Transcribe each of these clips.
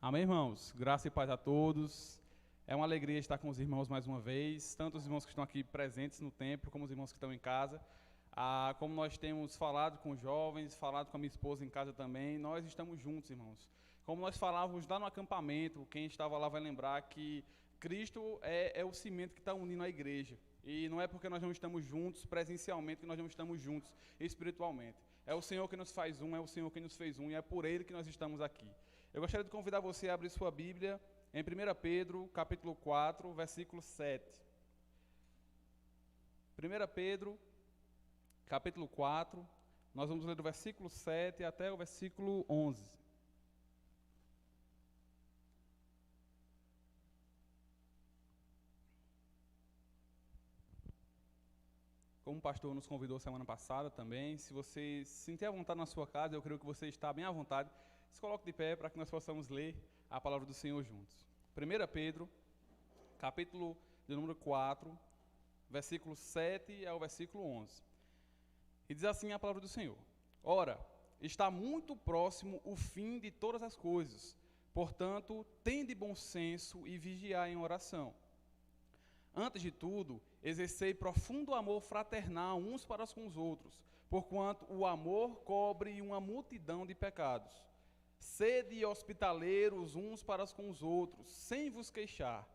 Amém, irmãos? Graça e paz a todos. É uma alegria estar com os irmãos mais uma vez, tanto os irmãos que estão aqui presentes no templo, como os irmãos que estão em casa. Como nós temos falado com os jovens, falado com a minha esposa em casa também, nós estamos juntos, irmãos. Como nós falávamos lá no acampamento, quem estava lá vai lembrar que Cristo é o cimento que está unindo a igreja. E não é porque nós não estamos juntos presencialmente que nós não estamos juntos espiritualmente. É o Senhor que nos faz um, é o Senhor que nos fez um, e é por Ele que nós estamos aqui. Eu gostaria de convidar você a abrir sua Bíblia em 1 Pedro, capítulo 4, versículo 7. 1 Pedro, capítulo 4, nós vamos ler do versículo 7 até o versículo 11. Como o pastor nos convidou semana passada também, se você se sentir à vontade na sua casa, eu creio que você está bem à vontade, se coloque de pé para que nós possamos ler a palavra do Senhor juntos. 1 Pedro, capítulo de número 4, versículo 7 ao versículo 11. E diz assim a palavra do Senhor: Ora, está muito próximo o fim de todas as coisas, portanto, tende bom senso e vigiai em oração. Antes de tudo, exercei profundo amor fraternal uns para com os outros, porquanto o amor cobre uma multidão de pecados. Sede hospitaleiros uns para com os outros, sem vos queixar.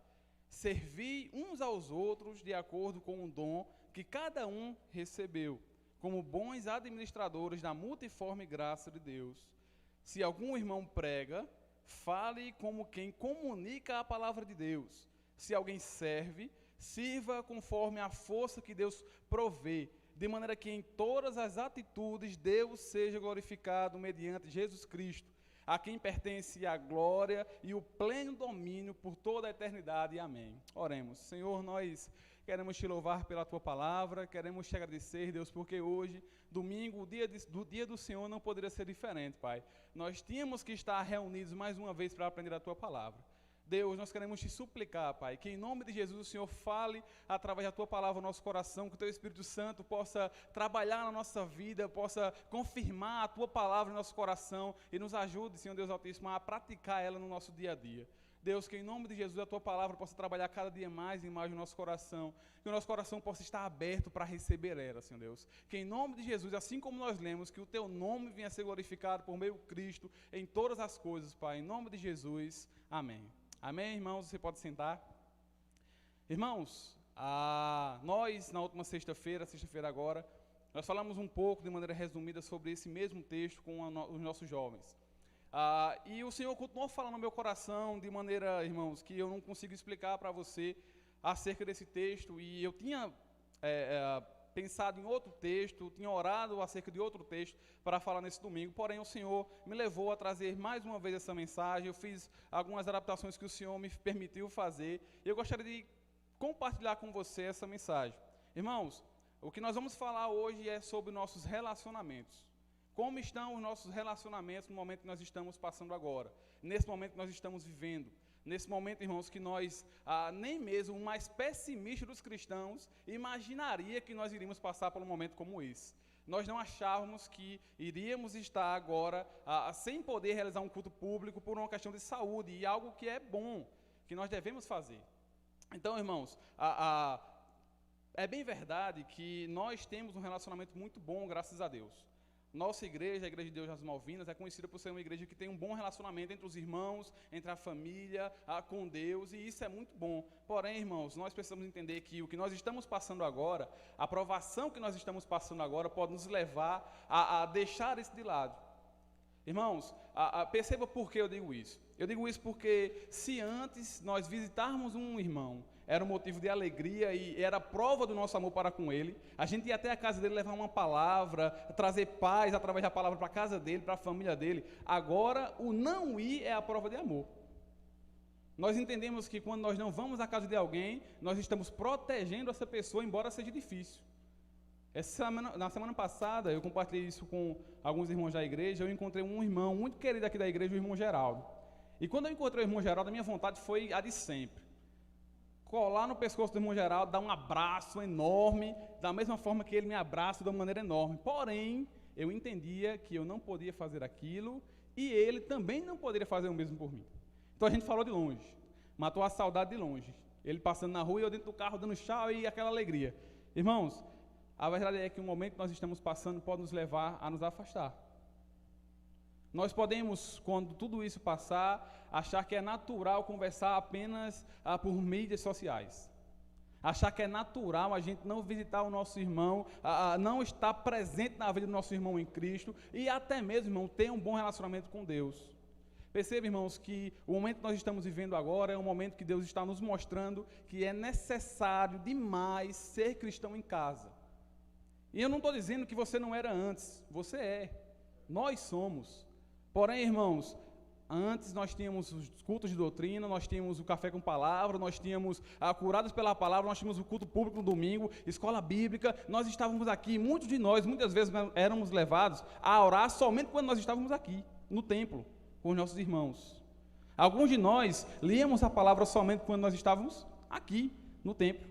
Servi uns aos outros de acordo com o dom que cada um recebeu, como bons administradores da multiforme graça de Deus. Se algum irmão prega, fale como quem comunica a palavra de Deus. Se alguém serve, sirva conforme a força que Deus provê, de maneira que em todas as atitudes Deus seja glorificado mediante Jesus Cristo, a quem pertence a glória e o pleno domínio por toda a eternidade. Amém. Oremos. Senhor, nós queremos te louvar pela tua palavra, queremos te agradecer, Deus, porque hoje, domingo, o dia do Senhor não poderia ser diferente, Pai. Nós tínhamos que estar reunidos mais uma vez para aprender a tua palavra. Deus, nós queremos te suplicar, Pai, que em nome de Jesus o Senhor fale através da tua palavra no nosso coração, que o teu Espírito Santo possa trabalhar na nossa vida, possa confirmar a tua palavra no nosso coração e nos ajude, Senhor Deus Altíssimo, a praticar ela no nosso dia a dia. Deus, que em nome de Jesus a tua palavra possa trabalhar cada dia mais e mais no nosso coração, que o nosso coração possa estar aberto para receber ela, Senhor Deus. Que em nome de Jesus, assim como nós lemos, que o teu nome venha a ser glorificado por meio de Cristo em todas as coisas, Pai. Em nome de Jesus, amém. Amém, irmãos? Você pode sentar. Irmãos, nós, na última sexta-feira agora, nós falamos um pouco, de maneira resumida, sobre esse mesmo texto com os nossos jovens. E o Senhor continuou falando no meu coração, de maneira, irmãos, que eu não consigo explicar para você acerca desse texto, e eu tinha pensado em outro texto, tinha orado acerca de outro texto para falar nesse domingo, porém o Senhor me levou a trazer mais uma vez essa mensagem. Eu fiz algumas adaptações que o Senhor me permitiu fazer, e eu gostaria de compartilhar com você essa mensagem. Irmãos, o que nós vamos falar hoje é sobre nossos relacionamentos. Como estão os nossos relacionamentos no momento que nós estamos passando agora, nesse momento que nós estamos vivendo, nesse momento, irmãos, que nós, nem mesmo o mais pessimista dos cristãos imaginaria que nós iríamos passar por um momento como esse. Nós não achávamos que iríamos estar agora sem poder realizar um culto público por uma questão de saúde, e algo que é bom, que nós devemos fazer. Então, irmãos, é bem verdade que nós temos um relacionamento muito bom, graças a Deus. Nossa igreja, a Igreja de Deus das Malvinas, é conhecida por ser uma igreja que tem um bom relacionamento entre os irmãos, entre a família, com Deus, e isso é muito bom. Porém, irmãos, nós precisamos entender que o que nós estamos passando agora, a provação que nós estamos passando agora, pode nos levar a deixar isso de lado. Irmãos, perceba por que eu digo isso. Eu digo isso porque se antes nós visitarmos um irmão era um motivo de alegria e era prova do nosso amor para com ele, a gente ia até a casa dele levar uma palavra, trazer paz através da palavra para a casa dele, para a família dele. Agora, o não ir é a prova de amor. Nós entendemos que quando nós não vamos à casa de alguém, nós estamos protegendo essa pessoa, embora seja difícil. Na semana passada, eu compartilhei isso com alguns irmãos da igreja. Eu encontrei um irmão muito querido aqui da igreja, o irmão Geraldo. E quando eu encontrei o irmão Geraldo, a minha vontade foi a de sempre: colar no pescoço do irmão Geraldo, dar um abraço enorme, da mesma forma que ele me abraça, de uma maneira enorme. Porém, eu entendia que eu não podia fazer aquilo, e ele também não poderia fazer o mesmo por mim. Então a gente falou de longe, matou a saudade de longe. Ele passando na rua e eu dentro do carro dando tchau e aquela alegria. Irmãos, a verdade é que o momento que nós estamos passando pode nos levar a nos afastar. Nós podemos, quando tudo isso passar, achar que é natural conversar apenas por mídias sociais. Achar que é natural a gente não visitar o nosso irmão, não estar presente na vida do nosso irmão em Cristo e até mesmo, irmão, ter um bom relacionamento com Deus. Perceba, irmãos, que o momento que nós estamos vivendo agora é um momento que Deus está nos mostrando que é necessário demais ser cristão em casa. E eu não estou dizendo que você não era antes, você é, nós somos. Porém, irmãos, antes nós tínhamos os cultos de doutrina, nós tínhamos o café com palavra, nós tínhamos curados pela palavra, nós tínhamos o culto público no domingo, escola bíblica, nós estávamos aqui, muitos de nós, muitas vezes éramos levados a orar somente quando nós estávamos aqui, no templo, com os nossos irmãos. Alguns de nós líamos a palavra somente quando nós estávamos aqui, no templo.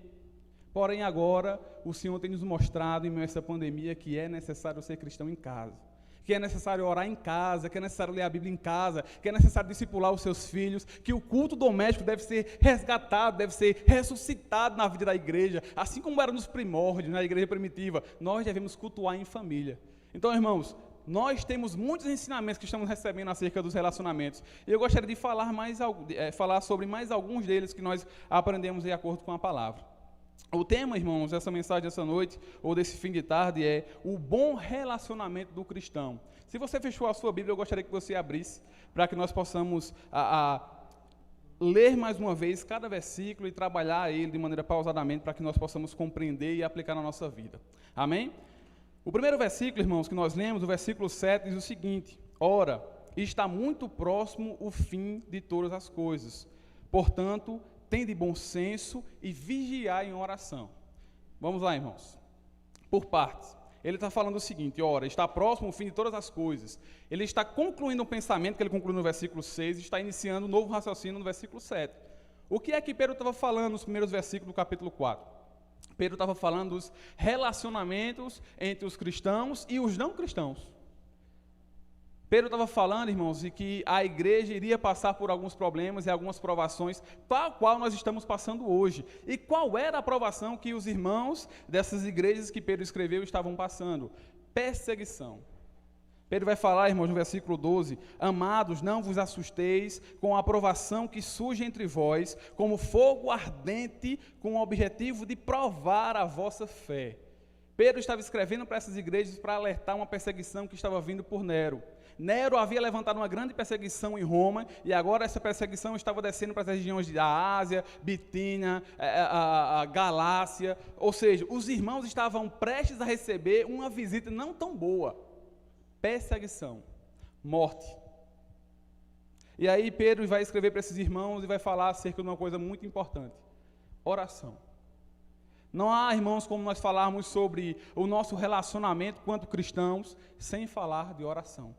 Porém, agora, o Senhor tem nos mostrado, em meio a essa pandemia, que é necessário ser cristão em casa. Que é necessário orar em casa, que é necessário ler a Bíblia em casa, que é necessário discipular os seus filhos, que o culto doméstico deve ser resgatado, deve ser ressuscitado na vida da igreja, assim como era nos primórdios, na igreja primitiva. Nós devemos cultuar em família. Então, irmãos, nós temos muitos ensinamentos que estamos recebendo acerca dos relacionamentos. E eu gostaria de falar sobre mais alguns deles que nós aprendemos de acordo com a palavra. O tema, irmãos, dessa mensagem dessa noite, ou desse fim de tarde, é o bom relacionamento do cristão. Se você fechou a sua Bíblia, eu gostaria que você abrisse, para que nós possamos ler mais uma vez cada versículo e trabalhar ele de maneira pausadamente, para que nós possamos compreender e aplicar na nossa vida. Amém? O primeiro versículo, irmãos, que nós lemos, o versículo 7, diz o seguinte: Ora, está muito próximo o fim de todas as coisas. Portanto, tende bom senso e vigiai em oração. Vamos lá, irmãos. Por partes. Ele está falando o seguinte: ora, está próximo o fim de todas as coisas. Ele está concluindo um pensamento que ele concluiu no versículo 6 e está iniciando um novo raciocínio no versículo 7. O que é que Pedro estava falando nos primeiros versículos do capítulo 4? Pedro estava falando dos relacionamentos entre os cristãos e os não cristãos. Pedro estava falando, irmãos, de que a igreja iria passar por alguns problemas e algumas provações, tal qual nós estamos passando hoje. E qual era a provação que os irmãos dessas igrejas que Pedro escreveu estavam passando? Perseguição. Pedro vai falar, irmãos, no versículo 12: Amados, não vos assusteis com a provação que surge entre vós, como fogo ardente, com o objetivo de provar a vossa fé. Pedro estava escrevendo para essas igrejas para alertar uma perseguição que estava vindo por Nero. Nero havia levantado uma grande perseguição em Roma, e agora essa perseguição estava descendo para as regiões da Ásia, Bitínia, a Galácia, ou seja, os irmãos estavam prestes a receber uma visita não tão boa. Perseguição, morte. E aí Pedro vai escrever para esses irmãos e vai falar acerca de uma coisa muito importante: oração. Não há, irmãos, como nós falarmos sobre o nosso relacionamento quanto cristãos, sem falar de oração.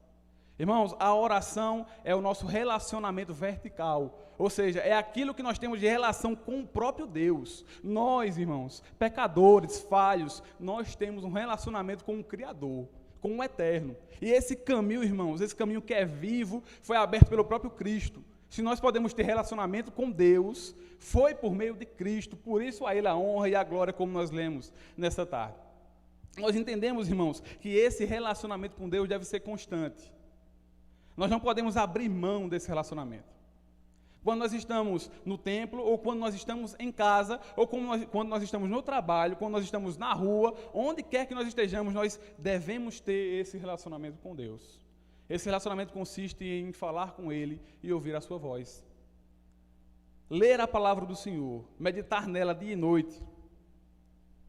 Irmãos, a oração é o nosso relacionamento vertical, ou seja, é aquilo que nós temos de relação com o próprio Deus. Nós, irmãos, pecadores, falhos, nós temos um relacionamento com o Criador, com o Eterno. E esse caminho, irmãos, esse caminho que é vivo, foi aberto pelo próprio Cristo. Se nós podemos ter relacionamento com Deus, foi por meio de Cristo, por isso a Ele a honra e a glória, como nós lemos nessa tarde. Nós entendemos, irmãos, que esse relacionamento com Deus deve ser constante. Nós não podemos abrir mão desse relacionamento. Quando nós estamos no templo, ou quando nós estamos em casa, ou quando nós estamos no trabalho, quando nós estamos na rua, onde quer que nós estejamos, nós devemos ter esse relacionamento com Deus. Esse relacionamento consiste em falar com Ele e ouvir a sua voz. Ler a palavra do Senhor, meditar nela dia e noite,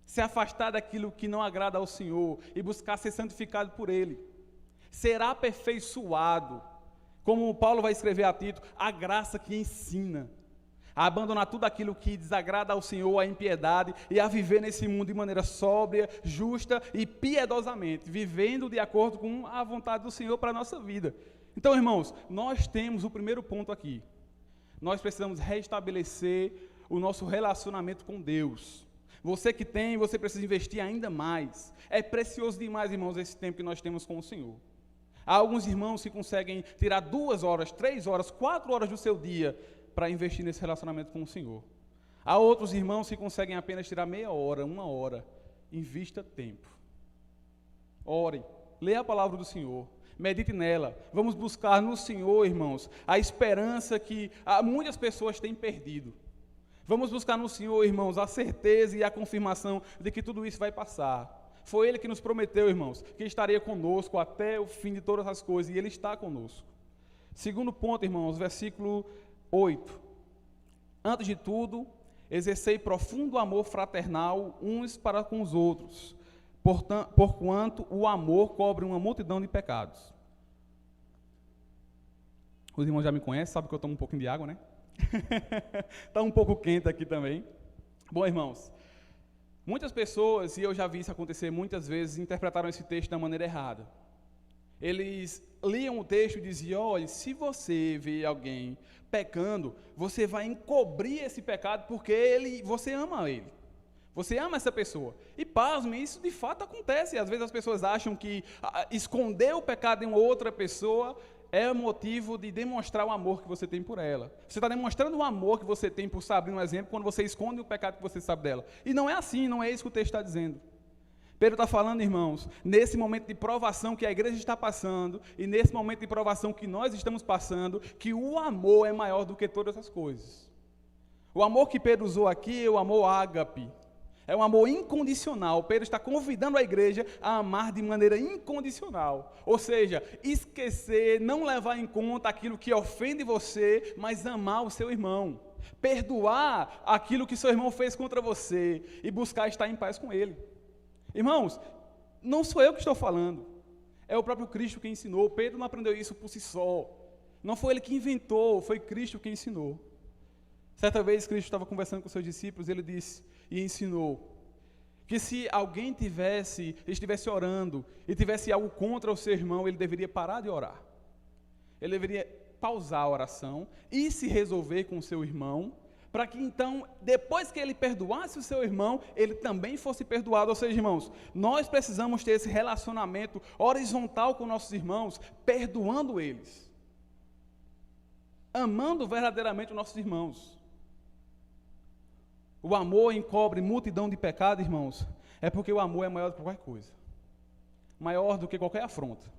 se afastar daquilo que não agrada ao Senhor e buscar ser santificado por Ele. Ser aperfeiçoado, como Paulo vai escrever a Tito, a graça que ensina, a abandonar tudo aquilo que desagrada ao Senhor, a impiedade, e a viver nesse mundo de maneira sóbria, justa e piedosamente, vivendo de acordo com a vontade do Senhor para a nossa vida. Então, irmãos, nós temos o primeiro ponto aqui. Nós precisamos restabelecer o nosso relacionamento com Deus. Você que tem, você precisa investir ainda mais. É precioso demais, irmãos, esse tempo que nós temos com o Senhor. Há alguns irmãos que conseguem tirar 2 horas, 3 horas, 4 horas do seu dia para investir nesse relacionamento com o Senhor. Há outros irmãos que conseguem apenas tirar meia hora, 1 hora. Invista tempo. Ore, leia a palavra do Senhor, medite nela. Vamos buscar no Senhor, irmãos, a esperança que muitas pessoas têm perdido. Vamos buscar no Senhor, irmãos, a certeza e a confirmação de que tudo isso vai passar. Foi Ele que nos prometeu, irmãos, que estaria conosco até o fim de todas as coisas, e Ele está conosco. Segundo ponto, irmãos, versículo 8. Antes de tudo, exercei profundo amor fraternal uns para com os outros, porquanto o amor cobre uma multidão de pecados. Os irmãos já me conhecem, sabem que eu tomo um pouquinho de água, né? Está um pouco quente aqui também. Bom, irmãos, muitas pessoas, e eu já vi isso acontecer muitas vezes, interpretaram esse texto da maneira errada. Eles liam o texto e diziam: olha, se você vê alguém pecando, você vai encobrir esse pecado porque você ama ele. Você ama essa pessoa. E pasme, isso de fato acontece. Às vezes as pessoas acham que esconder o pecado em outra pessoa é motivo de demonstrar o amor que você tem por ela. Você está demonstrando o amor que você tem por Sabrina, um exemplo, quando você esconde o pecado que você sabe dela. E não é assim, não é isso que o texto está dizendo. Pedro está falando, irmãos, nesse momento de provação que a igreja está passando, e nesse momento de provação que nós estamos passando, que o amor é maior do que todas as coisas. O amor que Pedro usou aqui é o amor ágape. É um amor incondicional. Pedro está convidando a igreja a amar de maneira incondicional. Ou seja, esquecer, não levar em conta aquilo que ofende você, mas amar o seu irmão. Perdoar aquilo que seu irmão fez contra você e buscar estar em paz com ele. Irmãos, não sou eu que estou falando. É o próprio Cristo que ensinou. Pedro não aprendeu isso por si só. Não foi ele que inventou, foi Cristo que ensinou. Certa vez Cristo estava conversando com seus discípulos, ele disse e ensinou que se alguém estivesse orando e tivesse algo contra o seu irmão, ele deveria parar de orar. Ele deveria pausar a oração e se resolver com o seu irmão, para que então, depois que ele perdoasse o seu irmão, ele também fosse perdoado. Ou seja, irmãos, nós precisamos ter esse relacionamento horizontal com nossos irmãos, perdoando eles, amando verdadeiramente os nossos irmãos. O amor encobre multidão de pecados, irmãos, é porque o amor é maior do que qualquer coisa, maior do que qualquer afronta.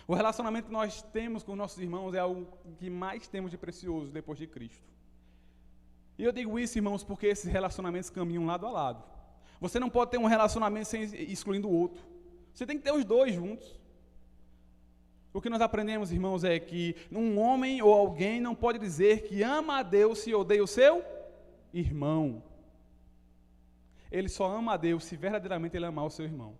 O relacionamento que nós temos com nossos irmãos é algo que mais temos de precioso depois de Cristo. E eu digo isso, irmãos, porque esses relacionamentos caminham lado a lado. Você não pode ter um relacionamento excluindo o outro. Você tem que ter os dois juntos. O que nós aprendemos, irmãos, é que um homem ou alguém não pode dizer que ama a Deus se odeia o seu irmão. Ele só ama a Deus se verdadeiramente ele amar o seu irmão.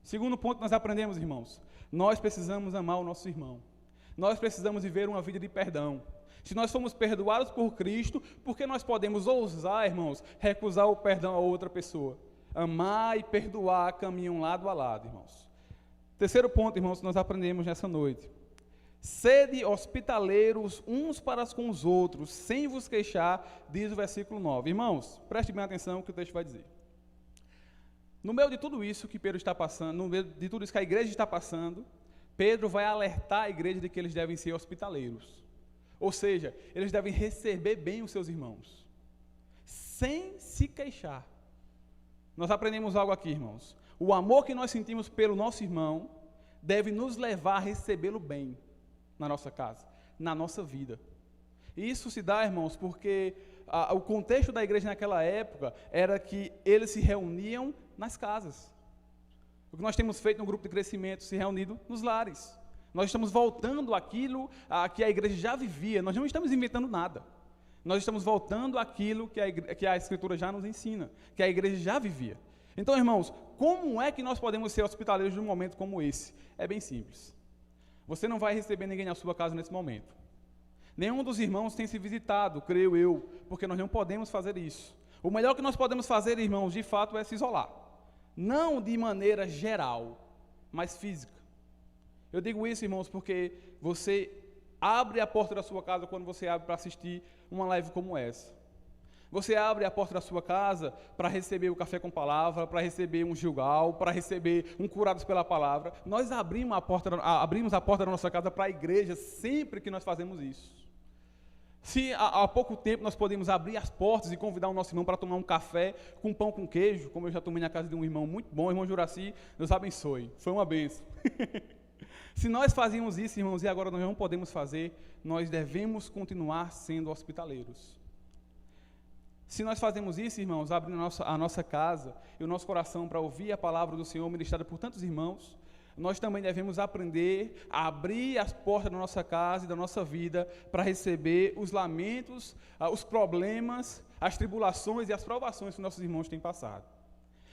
Segundo ponto que nós aprendemos, irmãos, nós precisamos amar o nosso irmão. Nós precisamos viver uma vida de perdão. Se nós fomos perdoados por Cristo, por que nós podemos ousar, irmãos, recusar o perdão a outra pessoa? Amar e perdoar caminham lado a lado, irmãos. Terceiro ponto, irmãos, que nós aprendemos nessa noite. Sede hospitaleiros uns para com os outros, sem vos queixar, diz o versículo 9. Irmãos, preste bem atenção no que o texto vai dizer. No meio de tudo isso que Pedro está passando, no meio de tudo isso que a igreja está passando, Pedro vai alertar a igreja de que eles devem ser hospitaleiros. Ou seja, eles devem receber bem os seus irmãos, sem se queixar. Nós aprendemos algo aqui, irmãos. O amor que nós sentimos pelo nosso irmão deve nos levar a recebê-lo bem na nossa casa, na nossa vida. E isso se dá, irmãos, porque o contexto da igreja naquela época era que eles se reuniam nas casas. O que nós temos feito no grupo de crescimento, se reunido nos lares. Nós estamos voltando àquilo que a igreja já vivia, nós não estamos inventando nada. Nós estamos voltando àquilo que a Escritura já nos ensina, que a igreja já vivia. Então, irmãos, como é que nós podemos ser hospitaleiros num momento como esse? É bem simples. Você não vai receber ninguém na sua casa nesse momento. Nenhum dos irmãos tem se visitado, creio eu, porque nós não podemos fazer isso. O melhor que nós podemos fazer, irmãos, de fato, é se isolar. Não de maneira geral, mas física. Eu digo isso, irmãos, porque você abre a porta da sua casa quando você abre para assistir uma live como essa. Você abre a porta da sua casa para receber o café com palavra, para receber um Gilgal, para receber um Curados pela Palavra. Nós abrimos a porta da nossa casa para a igreja sempre que nós fazemos isso. Se há pouco tempo nós podemos abrir as portas e convidar o nosso irmão para tomar um café com pão com queijo, como eu já tomei na casa de um irmão muito bom, irmão Juraci, Deus abençoe, foi uma bênção. Se nós fazíamos isso, irmãos, e agora nós não podemos fazer, nós devemos continuar sendo hospitaleiros. Se nós fazemos isso, irmãos, abrindo a nossa casa e o nosso coração para ouvir a palavra do Senhor ministrada por tantos irmãos, nós também devemos aprender a abrir as portas da nossa casa e da nossa vida para receber os lamentos, os problemas, as tribulações e as provações que nossos irmãos têm passado.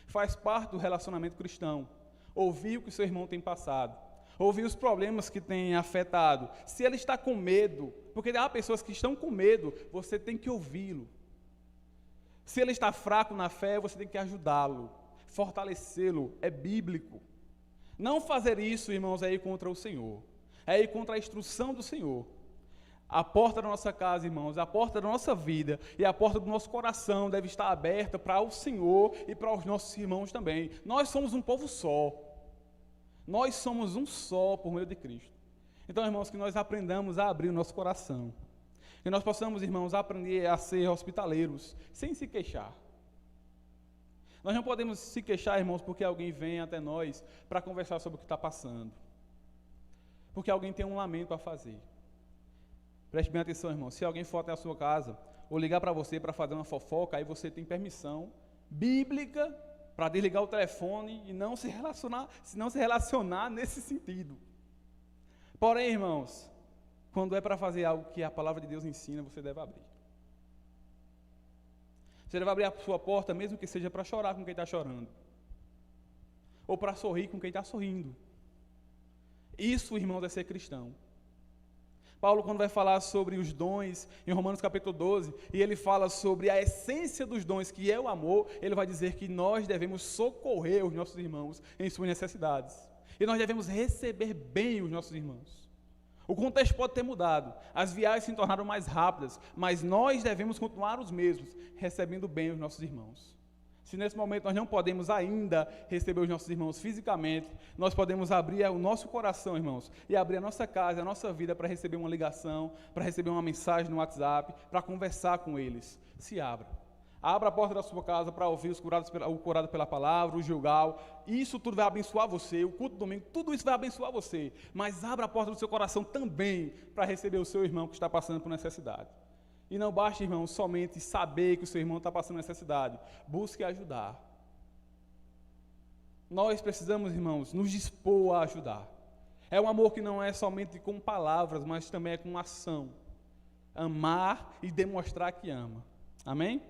Faz parte do relacionamento cristão, ouvir o que o seu irmão tem passado, ouvir os problemas que tem afetado. Se ele está com medo, porque há pessoas que estão com medo, você tem que ouvi-lo. Se ele está fraco na fé, você tem que ajudá-lo, fortalecê-lo, é bíblico. Não fazer isso, irmãos, é ir contra o Senhor, é ir contra a instrução do Senhor. A porta da nossa casa, irmãos, a porta da nossa vida e a porta do nosso coração deve estar aberta para o Senhor e para os nossos irmãos também. Nós somos um povo só, nós somos um só por meio de Cristo. Então, irmãos, que nós aprendamos a abrir o nosso coração. Que nós possamos, irmãos, aprender a ser hospitaleiros, sem se queixar. Nós não podemos se queixar, irmãos, porque alguém vem até nós para conversar sobre o que está passando. Porque alguém tem um lamento a fazer. Preste bem atenção, irmão. Se alguém for até a sua casa, ou ligar para você para fazer uma fofoca, aí você tem permissão bíblica para desligar o telefone e não se relacionar nesse sentido. Porém, irmãos, quando é para fazer algo que a palavra de Deus ensina, você deve abrir. Você deve abrir a sua porta, mesmo que seja para chorar com quem está chorando. Ou para sorrir com quem está sorrindo. Isso, irmãos, é ser cristão. Paulo, quando vai falar sobre os dons, em Romanos capítulo 12, e ele fala sobre a essência dos dons, que é o amor, ele vai dizer que nós devemos socorrer os nossos irmãos em suas necessidades. E nós devemos receber bem os nossos irmãos. O contexto pode ter mudado, as viagens se tornaram mais rápidas, mas nós devemos continuar os mesmos, recebendo bem os nossos irmãos. Se nesse momento nós não podemos ainda receber os nossos irmãos fisicamente, nós podemos abrir o nosso coração, irmãos, e abrir a nossa casa, a nossa vida para receber uma ligação, para receber uma mensagem no WhatsApp, para conversar com eles. Se abra. Abra a porta da sua casa para ouvir o curado pela palavra, o Gilgal. Isso tudo vai abençoar você, o culto do domingo, tudo isso vai abençoar você. Mas abra a porta do seu coração também para receber o seu irmão que está passando por necessidade. E não basta, irmão, somente saber que o seu irmão está passando necessidade. Busque ajudar. Nós precisamos, irmãos, nos dispor a ajudar. É um amor que não é somente com palavras, mas também é com ação. Amar e demonstrar que ama. Amém?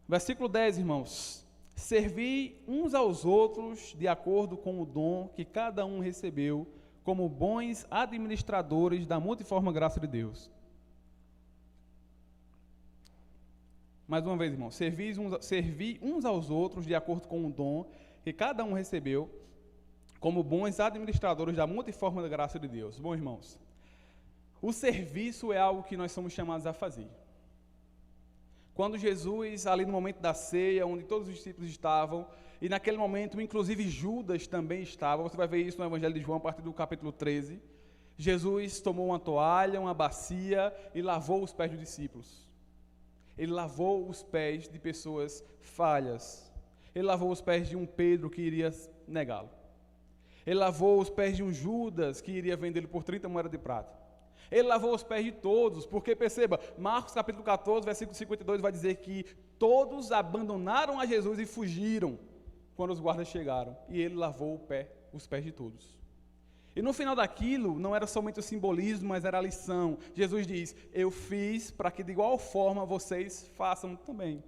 Versículo 10, irmãos. Servi uns aos outros de acordo com o dom que cada um recebeu, como bons administradores da multiforme graça de Deus. Mais uma vez, irmãos. Servi uns aos outros de acordo com o dom que cada um recebeu, como bons administradores da multiforme graça de Deus. Bom, irmãos, o serviço é algo que nós somos chamados a fazer. Quando Jesus, ali no momento da ceia, onde todos os discípulos estavam, e naquele momento, inclusive Judas também estava, você vai ver isso no Evangelho de João, a partir do capítulo 13, Jesus tomou uma toalha, uma bacia, e lavou os pés dos discípulos. Ele lavou os pés de pessoas falhas. Ele lavou os pés de um Pedro que iria negá-lo. Ele lavou os pés de um Judas que iria vendê-lo por 30 moedas de prata. Ele lavou os pés de todos, porque perceba, Marcos capítulo 14, versículo 52 vai dizer que todos abandonaram a Jesus e fugiram quando os guardas chegaram, e ele lavou os pés de todos. E no final daquilo, não era somente o simbolismo, mas era a lição. Jesus diz, eu fiz para que de igual forma vocês façam também.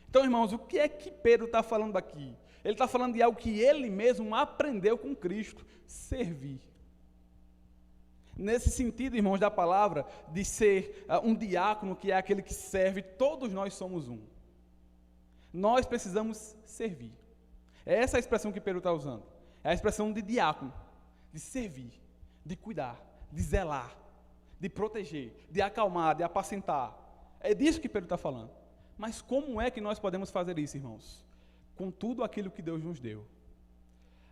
Então, irmãos, o que é que Pedro está falando aqui? Ele está falando de algo que ele mesmo aprendeu com Cristo, servir. Nesse sentido, irmãos, da palavra, de ser um diácono, que é aquele que serve, todos nós somos um. Nós precisamos servir. É essa a expressão que Pedro está usando. É a expressão de diácono, de servir, de cuidar, de zelar, de proteger, de acalmar, de apacentar. É disso que Pedro está falando. Mas como é que nós podemos fazer isso, irmãos? Com tudo aquilo que Deus nos deu.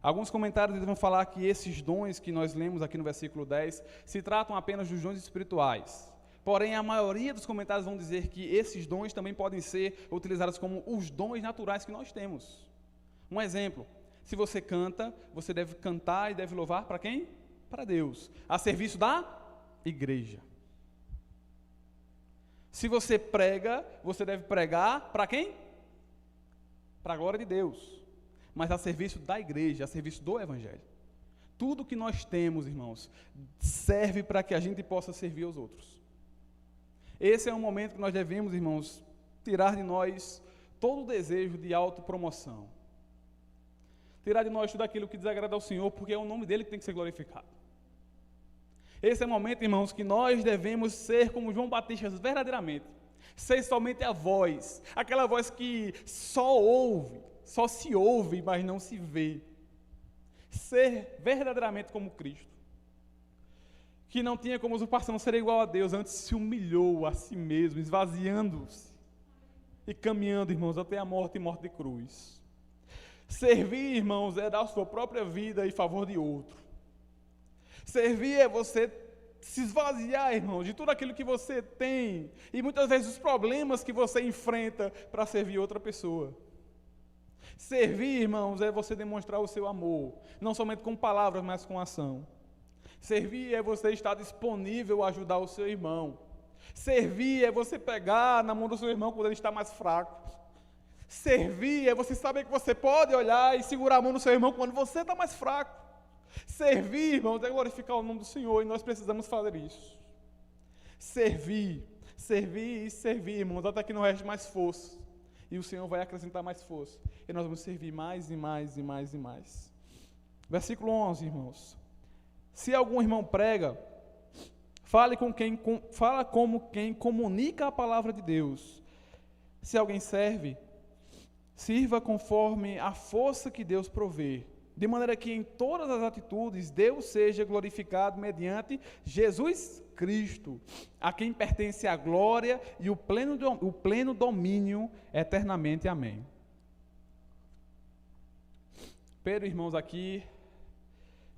Alguns comentários vão falar que esses dons que nós lemos aqui no versículo 10 se tratam apenas dos dons espirituais. Porém, a maioria dos comentários vão dizer que esses dons também podem ser utilizados como os dons naturais que nós temos. Um exemplo, se você canta, você deve cantar e deve louvar para quem? Para Deus, a serviço da igreja. Se você prega, você deve pregar para quem? Para a glória de Deus, mas a serviço da igreja, a serviço do evangelho. Tudo que nós temos, irmãos, serve para que a gente possa servir aos outros. Esse é um momento que nós devemos, irmãos, tirar de nós todo o desejo de autopromoção. Tirar de nós tudo aquilo que desagrada ao Senhor, porque é o nome dele que tem que ser glorificado. Esse é o momento, irmãos, que nós devemos ser como João Batista verdadeiramente. Ser somente a voz, aquela voz que só se ouve, mas não se vê. Ser verdadeiramente como Cristo. Que não tinha como usurpação ser igual a Deus, antes se humilhou a si mesmo, esvaziando-se e caminhando, irmãos, até a morte e morte de cruz. Servir, irmãos, é dar a sua própria vida em favor de outro. Servir é você se esvaziar, irmãos, de tudo aquilo que você tem e muitas vezes os problemas que você enfrenta para servir outra pessoa. Servir, irmãos, é você demonstrar o seu amor, não somente com palavras, mas com ação. Servir é você estar disponível a ajudar o seu irmão. Servir é você pegar na mão do seu irmão quando ele está mais fraco. Servir é você saber que você pode olhar e segurar a mão do seu irmão quando você está mais fraco. Servir, irmãos, é glorificar o nome do Senhor e nós precisamos fazer isso. Servir, irmãos, até que não reste mais força. E o Senhor vai acrescentar mais força. E nós vamos servir mais e mais e mais e mais. Versículo 11, irmãos. Se algum irmão prega, fala como quem comunica a palavra de Deus. Se alguém serve, sirva conforme a força que Deus provê, de maneira que em todas as atitudes Deus seja glorificado mediante Jesus Cristo, a quem pertence a glória e o pleno domínio eternamente. Amém. Pedro, irmãos, aqui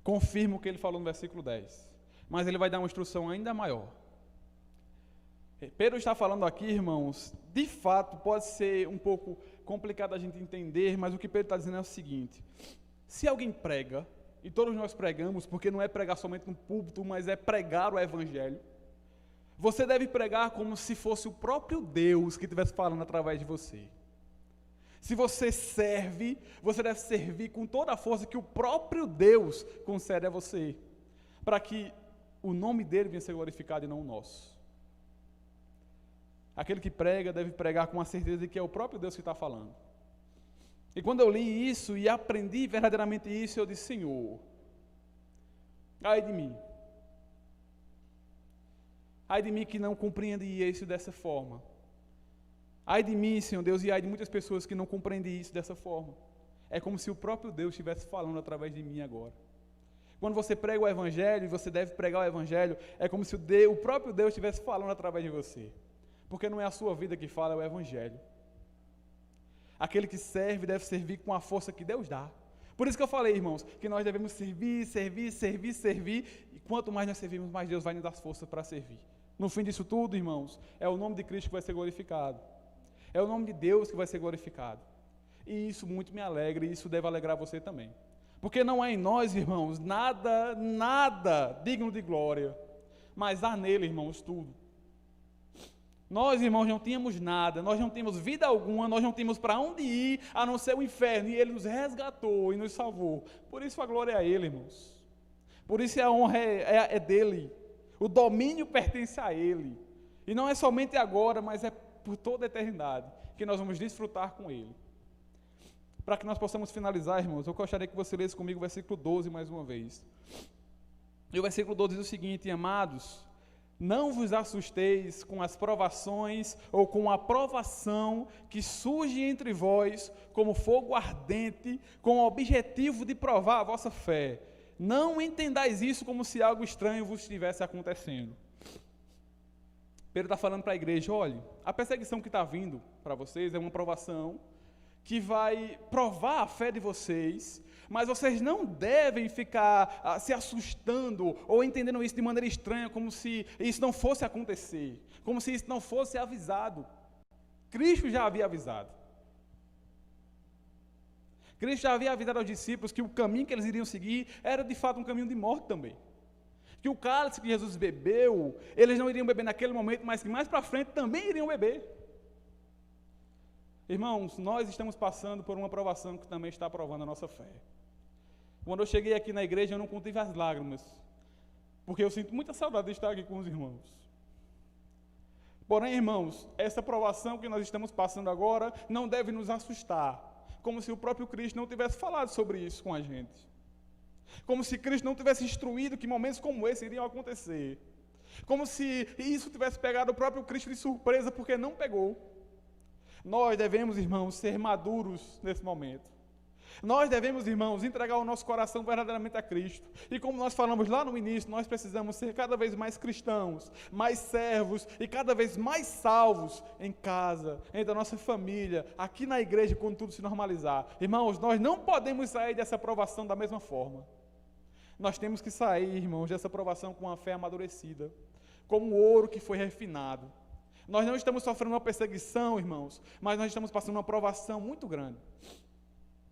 confirma o que ele falou no versículo 10, mas ele vai dar uma instrução ainda maior. Pedro está falando aqui, irmãos, de fato pode ser um pouco complicado a gente entender, mas o que Pedro está dizendo é o seguinte: se alguém prega, e todos nós pregamos, porque não é pregar somente no púlpito, mas é pregar o evangelho, você deve pregar como se fosse o próprio Deus que estivesse falando através de você. Se você serve, você deve servir com toda a força que o próprio Deus concede a você, para que o nome dele venha a ser glorificado e não o nosso. Aquele que prega deve pregar com a certeza de que é o próprio Deus que está falando. E quando eu li isso e aprendi verdadeiramente isso, eu disse: Senhor, ai de mim. Ai de mim que não compreendia isso dessa forma. Ai de mim, Senhor Deus, e ai de muitas pessoas que não compreendem isso dessa forma. É como se o próprio Deus estivesse falando através de mim agora. Quando você prega o evangelho, e você deve pregar o evangelho, é como se o próprio Deus estivesse falando através de você. Porque não é a sua vida que fala, é o evangelho. Aquele que serve deve servir com a força que Deus dá. Por isso que eu falei, irmãos, que nós devemos servir, e quanto mais nós servimos, mais Deus vai nos dar força para servir. No fim disso tudo, irmãos, é o nome de Cristo que vai ser glorificado. É o nome de Deus que vai ser glorificado. E isso muito me alegra, e isso deve alegrar você também. Porque não é em nós, irmãos, nada digno de glória, mas há nele, irmãos, tudo. Nós, irmãos, não tínhamos nada, nós não tínhamos vida alguma, nós não tínhamos para onde ir, a não ser o inferno, e ele nos resgatou e nos salvou. Por isso a glória é a ele, irmãos. Por isso a honra é dele. O domínio pertence a ele. E não é somente agora, mas é por toda a eternidade, que nós vamos desfrutar com ele. Para que nós possamos finalizar, irmãos, eu gostaria que você lesse comigo o versículo 12 mais uma vez. E o versículo 12 diz o seguinte: amados, não vos assusteis com as provações ou com a provação que surge entre vós como fogo ardente, com o objetivo de provar a vossa fé. Não entendais isso como se algo estranho vos estivesse acontecendo. Pedro está falando para a igreja, olhe, a perseguição que está vindo para vocês é uma provação que vai provar a fé de vocês, mas vocês não devem ficar se assustando ou entendendo isso de maneira estranha, como se isso não fosse acontecer, como se isso não fosse avisado. Cristo já havia avisado. Cristo já havia avisado aos discípulos que o caminho que eles iriam seguir era de fato um caminho de morte também. Que o cálice que Jesus bebeu, eles não iriam beber naquele momento, mas que mais para frente também iriam beber. Irmãos, nós estamos passando por uma provação que também está provando a nossa fé. Quando eu cheguei aqui na igreja, eu não contive as lágrimas, porque eu sinto muita saudade de estar aqui com os irmãos. Porém, irmãos, essa provação que nós estamos passando agora não deve nos assustar, como se o próprio Cristo não tivesse falado sobre isso com a gente. Como se Cristo não tivesse instruído que momentos como esse iriam acontecer. Como se isso tivesse pegado o próprio Cristo de surpresa, porque não pegou. Nós devemos, irmãos, ser maduros nesse momento. Nós devemos, irmãos, entregar o nosso coração verdadeiramente a Cristo. E como nós falamos lá no início, nós precisamos ser cada vez mais cristãos, mais servos e cada vez mais salvos em casa, entre a nossa família, aqui na igreja, quando tudo se normalizar. Irmãos, nós não podemos sair dessa provação da mesma forma. Nós temos que sair, irmãos, dessa provação com uma fé amadurecida, como o ouro que foi refinado. Nós não estamos sofrendo uma perseguição, irmãos, mas nós estamos passando uma provação muito grande.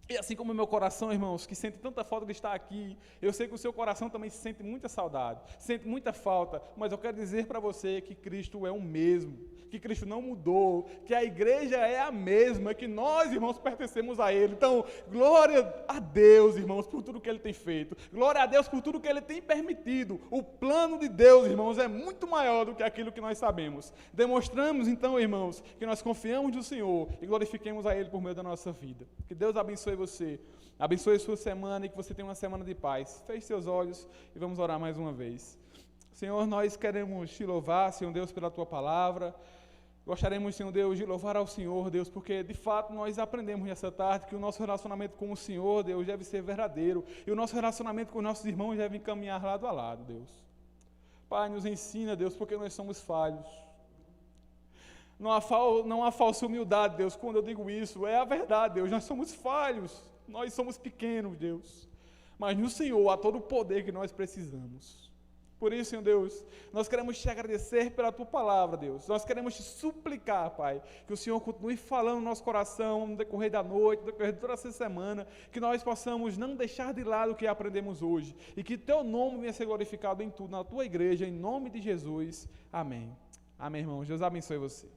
E assim como o meu coração, irmãos, que sente tanta falta de estar aqui, eu sei que o seu coração também sente muita saudade, sente muita falta, mas eu quero dizer para você que Cristo é o mesmo, que Cristo não mudou, que a igreja é a mesma, que nós, irmãos, pertencemos a Ele. Então, glória a Deus, irmãos, por tudo que Ele tem feito, glória a Deus por tudo que Ele tem permitido. O plano de Deus, irmãos, é muito maior do que aquilo que nós sabemos. Demonstramos, então, irmãos, que nós confiamos no Senhor e glorifiquemos a Ele por meio da nossa vida. Que Deus abençoe você, abençoe a sua semana e que você tenha uma semana de paz. Feche seus olhos e vamos orar mais uma vez. Senhor, nós queremos te louvar, Senhor Deus, pela tua palavra. Gostaríamos, Senhor Deus, de louvar ao Senhor, Deus, porque de fato nós aprendemos nessa tarde que o nosso relacionamento com o Senhor, Deus, deve ser verdadeiro e o nosso relacionamento com os nossos irmãos deve caminhar lado a lado, Deus. Pai, nos ensina, Deus, porque nós somos falhos. Não há falsa humildade, Deus, quando eu digo isso, é a verdade, Deus, nós somos falhos, nós somos pequenos, Deus, mas no Senhor há todo o poder que nós precisamos. Por isso, Senhor Deus, nós queremos te agradecer pela tua palavra, Deus, nós queremos te suplicar, Pai, que o Senhor continue falando no nosso coração, no decorrer da noite, no decorrer de toda essa semana, que nós possamos não deixar de lado o que aprendemos hoje, e que teu nome venha ser glorificado em tudo, na tua igreja, em nome de Jesus, amém. Amém, irmãos, Deus abençoe você.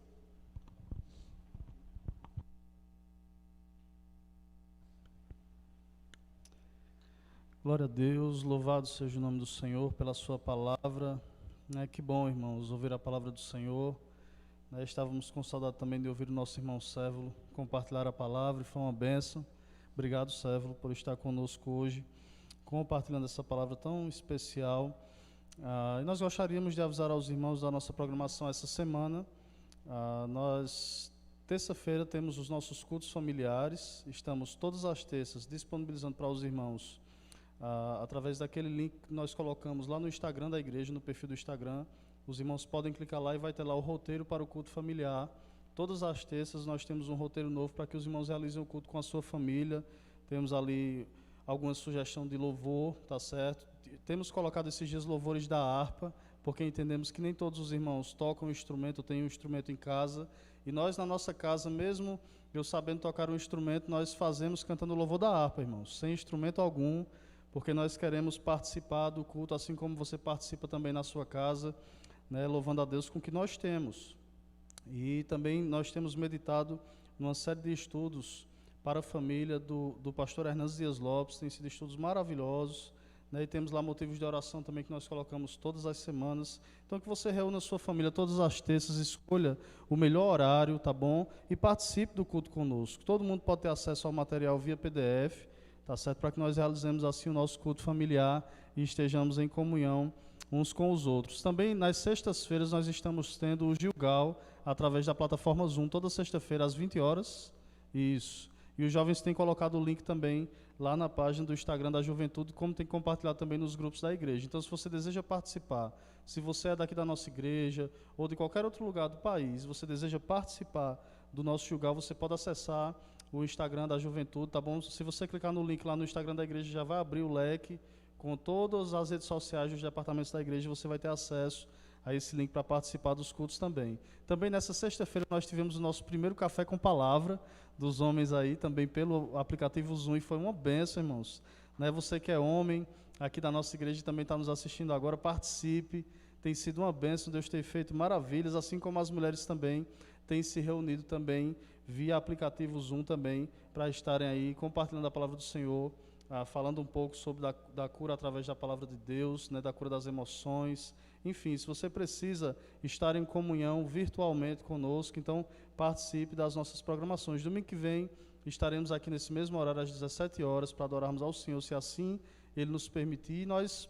Glória a Deus, louvado seja o nome do Senhor pela sua palavra. Que bom, irmãos, ouvir a palavra do Senhor. Estávamos com saudade também de ouvir o nosso irmão Sévulo compartilhar a palavra, e foi uma bênção. Obrigado, Sévulo, por estar conosco hoje, compartilhando essa palavra tão especial. E nós gostaríamos de avisar aos irmãos da nossa programação essa semana. Nós, terça-feira, temos os nossos cultos familiares. Estamos todas as terças disponibilizando para os irmãos através daquele link que nós colocamos lá no Instagram da igreja, no perfil do Instagram. Os irmãos podem clicar lá e vai ter lá o roteiro para o culto familiar. Todas as terças nós temos um roteiro novo para que os irmãos realizem o culto com a sua família. Temos ali alguma sugestão de louvor, tá certo? Temos colocado esses dias louvores da harpa, porque entendemos que nem todos os irmãos tocam instrumento, têm um instrumento em casa. E nós, na nossa casa, mesmo eu sabendo tocar um instrumento, nós fazemos cantando o louvor da harpa, irmãos, sem instrumento algum, porque nós queremos participar do culto, assim como você participa também na sua casa, louvando a Deus com o que nós temos. E também nós temos meditado numa série de estudos para a família do pastor Hernandes Dias Lopes, tem sido estudos maravilhosos, e temos lá motivos de oração também que nós colocamos todas as semanas. Então que você reúna a sua família todas as terças, escolha o melhor horário, tá bom? E participe do culto conosco. Todo mundo pode ter acesso ao material via PDF, tá certo? Para que nós realizemos assim o nosso culto familiar e estejamos em comunhão uns com os outros. Também nas sextas-feiras nós estamos tendo o Gilgal através da plataforma Zoom, toda sexta-feira às 20 horas. Isso. E os jovens têm colocado o link também lá na página do Instagram da Juventude, como tem compartilhado também nos grupos da igreja. Então, se você deseja participar, se você é daqui da nossa igreja ou de qualquer outro lugar do país, você deseja participar do nosso Jugal, você pode acessar o Instagram da Juventude, tá bom? Se você clicar no link lá no Instagram da igreja, já vai abrir o leque com todas as redes sociais dos departamentos da igreja, você vai ter acesso a esse link para participar dos cultos também. Também nessa sexta-feira nós tivemos o nosso primeiro café com palavra dos homens aí, também pelo aplicativo Zoom, e foi uma bênção, irmãos. Né? Você que é homem, aqui da nossa igreja também está nos assistindo agora, participe, tem sido uma bênção, Deus tem feito maravilhas, assim como as mulheres também têm se reunido também via aplicativo Zoom também, para estarem aí compartilhando a palavra do Senhor, falando um pouco sobre da cura através da palavra de Deus, né, da cura das emoções. Enfim, se você precisa estar em comunhão virtualmente conosco, então participe das nossas programações. Domingo que vem estaremos aqui nesse mesmo horário às 17 horas para adorarmos ao Senhor, se assim Ele nos permitir. E nós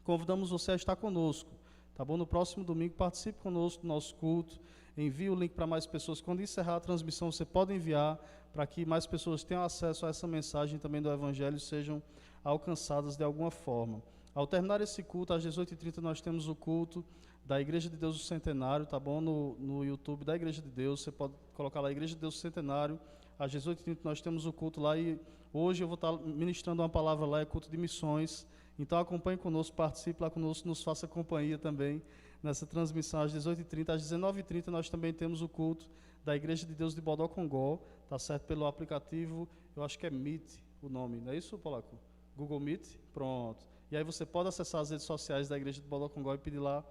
convidamos você a estar conosco, tá bom? No próximo domingo participe conosco do nosso culto, envie o link para mais pessoas. Quando encerrar a transmissão, você pode enviar para que mais pessoas tenham acesso a essa mensagem também do Evangelho e sejam alcançadas de alguma forma. Ao terminar esse culto, às 18h30, nós temos o culto da Igreja de Deus do Centenário, tá bom? No YouTube da Igreja de Deus, você pode colocar lá Igreja de Deus do Centenário. Às 18h30 nós temos o culto lá e hoje eu vou estar ministrando uma palavra lá, é culto de missões. Então acompanhe conosco, participe lá conosco, nos faça companhia também nessa transmissão às 18h30. Às 19h30 nós também temos o culto da Igreja de Deus de Bodocongó, tá certo? Pelo aplicativo, eu acho que é Meet o nome, não é isso, Polaco? Google Meet? Pronto. E aí você pode acessar as redes sociais da Igreja de Bodocongó e pedir lá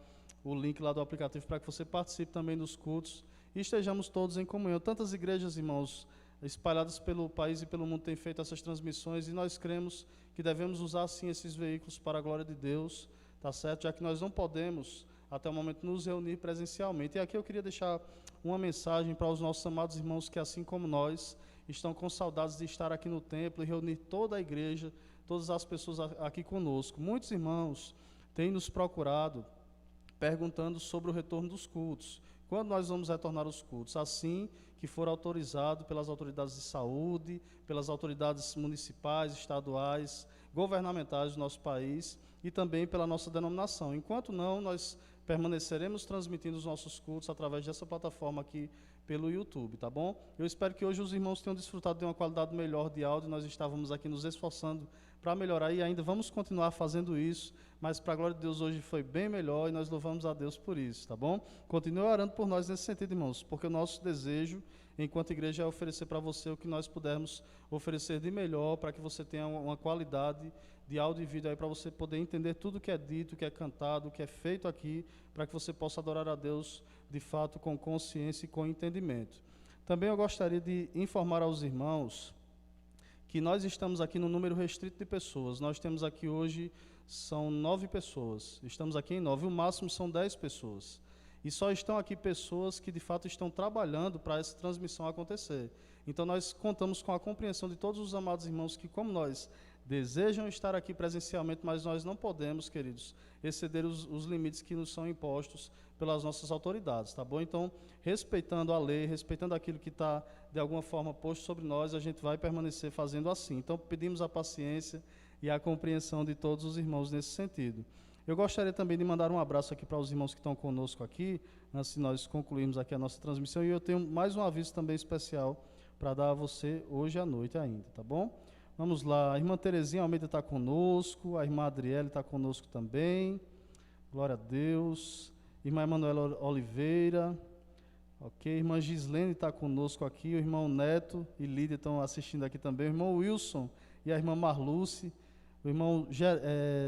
o link lá do aplicativo para que você participe também dos cultos e estejamos todos em comunhão. Tantas igrejas, irmãos, espalhadas pelo país e pelo mundo têm feito essas transmissões e nós cremos que devemos usar, sim, esses veículos para a glória de Deus, tá certo? Já que nós não podemos, até o momento, nos reunir presencialmente. E aqui eu queria deixar uma mensagem para os nossos amados irmãos que, assim como nós, estão com saudades de estar aqui no templo e reunir toda a igreja, todas as pessoas aqui conosco. Muitos irmãos têm nos procurado perguntando sobre o retorno dos cultos. Quando nós vamos retornar os cultos? Assim que for autorizado pelas autoridades de saúde, pelas autoridades municipais, estaduais, governamentais do nosso país e também pela nossa denominação. Enquanto não, nós permaneceremos transmitindo os nossos cultos através dessa plataforma aqui pelo YouTube, tá bom? Eu espero que hoje os irmãos tenham desfrutado de uma qualidade melhor de áudio. Nós estávamos aqui nos esforçando para melhorar e ainda vamos continuar fazendo isso, mas para a glória de Deus hoje foi bem melhor e nós louvamos a Deus por isso, tá bom? Continue orando por nós nesse sentido, irmãos, porque o nosso desejo, enquanto igreja, é oferecer para você o que nós pudermos oferecer de melhor para que você tenha uma qualidade de áudio e vídeo aí para você poder entender tudo que é dito, que é cantado, que é feito aqui, para que você possa adorar a Deus de fato com consciência e com entendimento. Também eu gostaria de informar aos irmãos que nós estamos aqui no número restrito de pessoas. Nós temos aqui hoje, são 9 pessoas. Estamos aqui em 9, o máximo são 10 pessoas. E só estão aqui pessoas que de fato estão trabalhando para essa transmissão acontecer. Então nós contamos com a compreensão de todos os amados irmãos que, como nós, desejam estar aqui presencialmente, mas nós não podemos, queridos, exceder os limites que nos são impostos pelas nossas autoridades, tá bom? Então, respeitando a lei, respeitando aquilo que está, de alguma forma, posto sobre nós, a gente vai permanecer fazendo assim. Então, pedimos a paciência e a compreensão de todos os irmãos nesse sentido. Eu gostaria também de mandar um abraço aqui para os irmãos que estão conosco aqui, antes de nós concluirmos aqui a nossa transmissão, e eu tenho mais um aviso também especial para dar a você hoje à noite ainda, tá bom? Vamos lá, a irmã Terezinha Almeida está conosco, a irmã Adriele está conosco também, glória a Deus. Irmã Emanuela Oliveira, ok, irmã Gislene está conosco aqui, o irmão Neto e Lídia estão assistindo aqui também, o irmão Wilson e a irmã Marluce, o irmão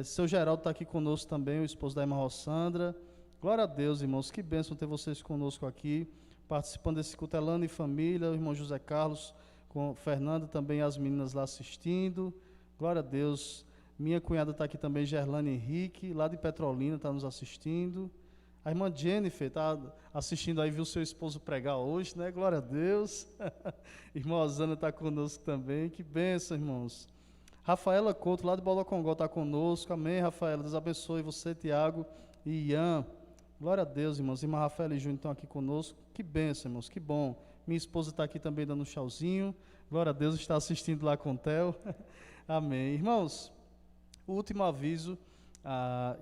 seu Geraldo está aqui conosco também, o esposo da irmã Rossandra. Glória a Deus, irmãos, que bênção ter vocês conosco aqui, participando desse culto, Elana e família, o irmão José Carlos, com Fernanda também, as meninas lá assistindo. Glória a Deus. Minha cunhada está aqui também, Gerlane Henrique, lá de Petrolina, está nos assistindo. A irmã Jennifer está assistindo aí, viu seu esposo pregar hoje, né? Glória a Deus. Irmã Osana está conosco também. Que bênção, irmãos. Rafaela Couto, lá de Bodocongó, está conosco. Amém, Rafaela. Deus abençoe você, Tiago e Ian. Glória a Deus, irmãos. Irmã Rafaela e Júnior estão aqui conosco. Que bênção, irmãos. Que bom. Minha esposa está aqui também dando um tchauzinho. Glória a Deus, está assistindo lá com o Theo. Amém. Irmãos, o último aviso,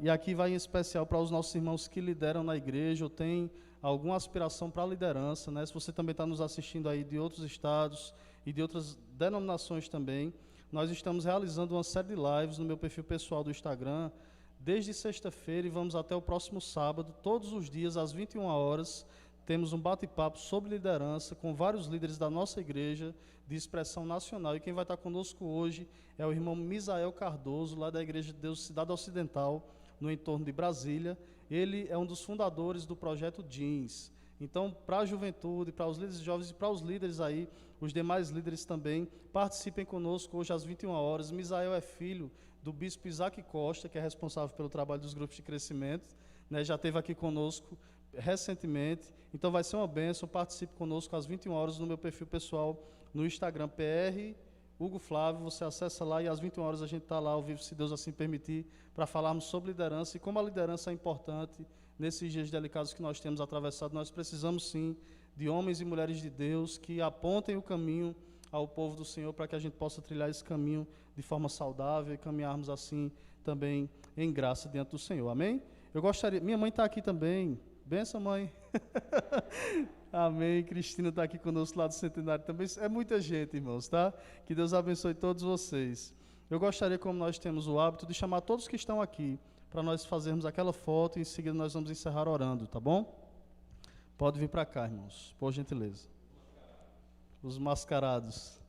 e aqui vai em especial para os nossos irmãos que lideram na igreja ou têm alguma aspiração para a liderança, né? Se você também está nos assistindo aí de outros estados e de outras denominações também, nós estamos realizando uma série de lives no meu perfil pessoal do Instagram, desde sexta-feira e vamos até o próximo sábado, todos os dias às 21 horas, temos um bate-papo sobre liderança com vários líderes da nossa igreja de expressão nacional. E quem vai estar conosco hoje é o irmão Misael Cardoso, lá da Igreja de Deus Cidade Ocidental, no entorno de Brasília. Ele é um dos fundadores do projeto Jeans. Então, para a juventude, para os líderes jovens e para os líderes aí, os demais líderes também, participem conosco hoje às 21 horas. Misael é filho do bispo Isaac Costa, que é responsável pelo trabalho dos grupos de crescimento, né? Já esteve aqui conosco recentemente, então vai ser uma bênção. Participe conosco às 21 horas no meu perfil pessoal no Instagram, PR Hugo Flávio. Você acessa lá e às 21 horas a gente está lá ao vivo, se Deus assim permitir, para falarmos sobre liderança e como a liderança é importante nesses dias delicados que nós temos atravessado. Nós precisamos sim de homens e mulheres de Deus que apontem o caminho ao povo do Senhor, para que a gente possa trilhar esse caminho de forma saudável e caminharmos assim também em graça diante do Senhor. Amém? Eu gostaria, minha mãe está aqui também. Benção, mãe. Amém. Cristina está aqui conosco lá do Centenário também. É muita gente, irmãos, tá? Que Deus abençoe todos vocês. Eu gostaria, como nós temos o hábito, de chamar todos que estão aqui, para nós fazermos aquela foto e em seguida nós vamos encerrar orando, tá bom? Pode vir para cá, irmãos, por gentileza. Os mascarados.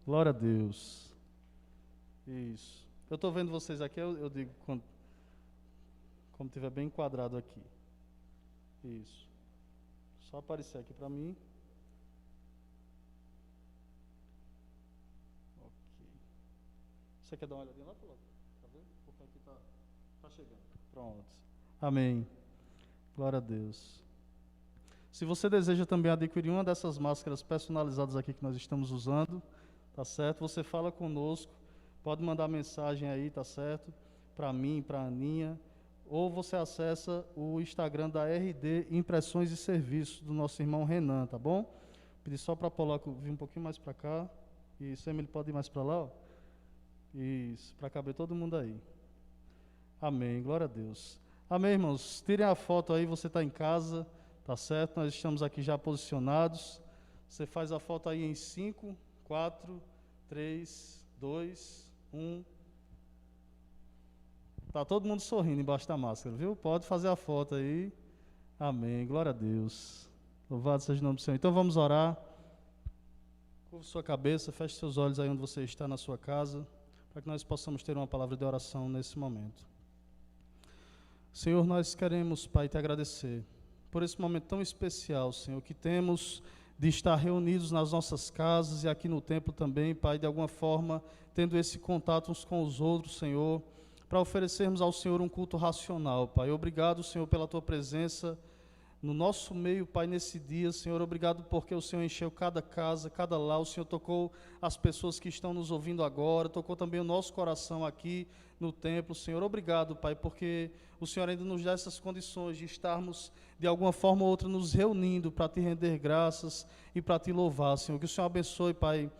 Glória a Deus. Isso. Eu estou vendo vocês aqui, eu digo como estiver bem enquadrado aqui. Isso. Só aparecer aqui para mim. Ok. Você quer dar uma olhadinha lá, Paulo? Tá vendo? Porque aqui tá chegando. Pronto. Amém. Glória a Deus. Se você deseja também adquirir uma dessas máscaras personalizadas aqui que nós estamos usando, tá certo? Você fala conosco. Pode mandar mensagem aí, tá certo? Para mim, para a Aninha. Ou você acessa o Instagram da RD Impressões e Serviços, do nosso irmão Renan, tá bom? Pedi só para Polaco vir um pouquinho mais para cá. Isso, Emily, pode ir mais para lá, ó. Isso, para caber todo mundo aí. Amém, glória a Deus. Amém, irmãos. Tirem a foto aí, você está em casa, tá certo? Nós estamos aqui já posicionados. Você faz a foto aí em 5, 4, 3, 2... Tá todo mundo sorrindo embaixo da máscara, viu? Pode fazer a foto aí. Amém. Glória a Deus. Louvado seja o nome do Senhor. Então vamos orar. Curva sua cabeça, feche seus olhos aí onde você está na sua casa, para que nós possamos ter uma palavra de oração nesse momento. Senhor, nós queremos, Pai, te agradecer por esse momento tão especial, Senhor, que temos de estar reunidos nas nossas casas e aqui no templo também, Pai, de alguma forma, tendo esse contato uns com os outros, Senhor, para oferecermos ao Senhor um culto racional, Pai. Obrigado, Senhor, pela Tua presença no nosso meio, Pai, nesse dia, Senhor. Obrigado porque o Senhor encheu cada casa, cada lar. O Senhor tocou as pessoas que estão nos ouvindo agora, tocou também o nosso coração aqui no templo, Senhor. Obrigado, Pai, porque o Senhor ainda nos dá essas condições de estarmos, de alguma forma ou outra, nos reunindo para Te render graças e para Te louvar, Senhor. Que o Senhor abençoe, Pai,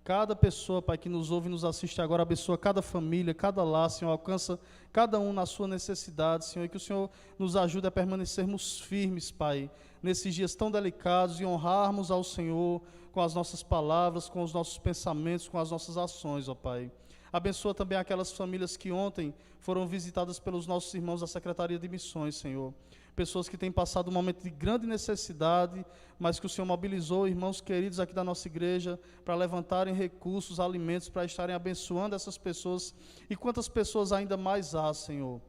cada pessoa, Pai, que nos ouve e nos assiste agora. Abençoa cada família, cada lar, Senhor. Alcança cada um na sua necessidade, Senhor. E que o Senhor nos ajude a permanecermos firmes, Pai, nesses dias tão delicados e honrarmos ao Senhor com as nossas palavras, com os nossos pensamentos, com as nossas ações, ó Pai. Abençoa também aquelas famílias que ontem foram visitadas pelos nossos irmãos da Secretaria de Missões, Senhor. Pessoas que têm passado um momento de grande necessidade, mas que o Senhor mobilizou, irmãos queridos aqui da nossa igreja, para levantarem recursos, alimentos, para estarem abençoando essas pessoas. E quantas pessoas ainda mais há, Senhor,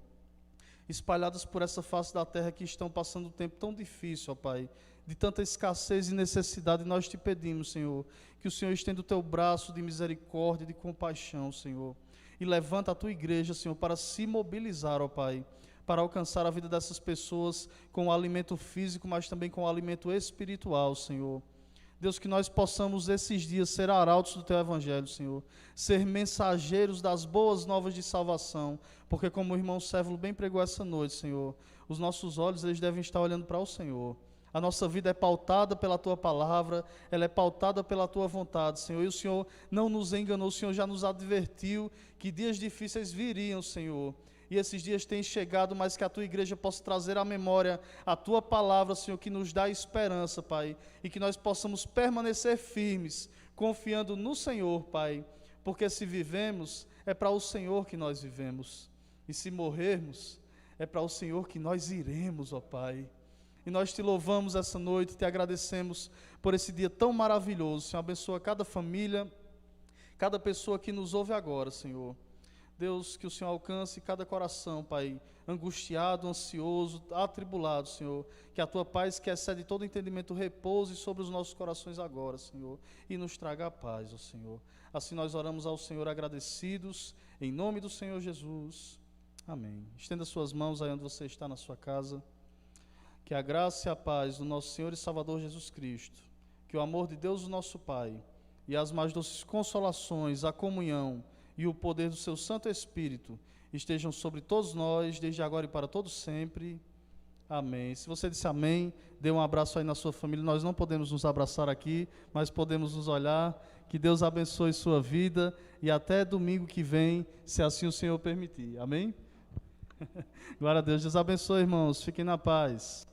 espalhadas por essa face da terra, que estão passando um tempo tão difícil, ó Pai, de tanta escassez e necessidade. Nós te pedimos, Senhor, que o Senhor estenda o teu braço de misericórdia e de compaixão, Senhor, e levanta a tua igreja, Senhor, para se mobilizar, ó Pai, para alcançar a vida dessas pessoas com o alimento físico, mas também com o alimento espiritual, Senhor. Deus, que nós possamos esses dias ser arautos do Teu Evangelho, Senhor, ser mensageiros das boas novas de salvação, porque como o irmão Sévulo bem pregou essa noite, Senhor, os nossos olhos eles devem estar olhando para o Senhor. A nossa vida é pautada pela Tua palavra, ela é pautada pela Tua vontade, Senhor. E o Senhor não nos enganou, o Senhor já nos advertiu que dias difíceis viriam, Senhor. E esses dias têm chegado, mas que a Tua igreja possa trazer à memória a Tua palavra, Senhor, que nos dá esperança, Pai. E que nós possamos permanecer firmes, confiando no Senhor, Pai. Porque se vivemos, é para o Senhor que nós vivemos. E se morrermos, é para o Senhor que nós iremos, ó Pai. E nós te louvamos essa noite, te agradecemos por esse dia tão maravilhoso. Senhor, abençoa cada família, cada pessoa que nos ouve agora, Senhor. Deus, que o Senhor alcance cada coração, Pai, angustiado, ansioso, atribulado, Senhor. Que a Tua paz, que excede todo entendimento, repouse sobre os nossos corações agora, Senhor. E nos traga a paz, ó Senhor. Assim nós oramos ao Senhor agradecidos, em nome do Senhor Jesus. Amém. Estenda suas mãos aí onde você está na sua casa. Que a graça e a paz do nosso Senhor e Salvador Jesus Cristo, que o amor de Deus, o nosso Pai, e as mais doces consolações, a comunhão e o poder do seu Santo Espírito estejam sobre todos nós, desde agora e para todos sempre. Amém. Se você disse amém, dê um abraço aí na sua família. Nós não podemos nos abraçar aqui, mas podemos nos olhar. Que Deus abençoe sua vida e até domingo que vem, se assim o Senhor permitir. Amém? Glória a Deus. Deus abençoe, irmãos. Fiquem na paz.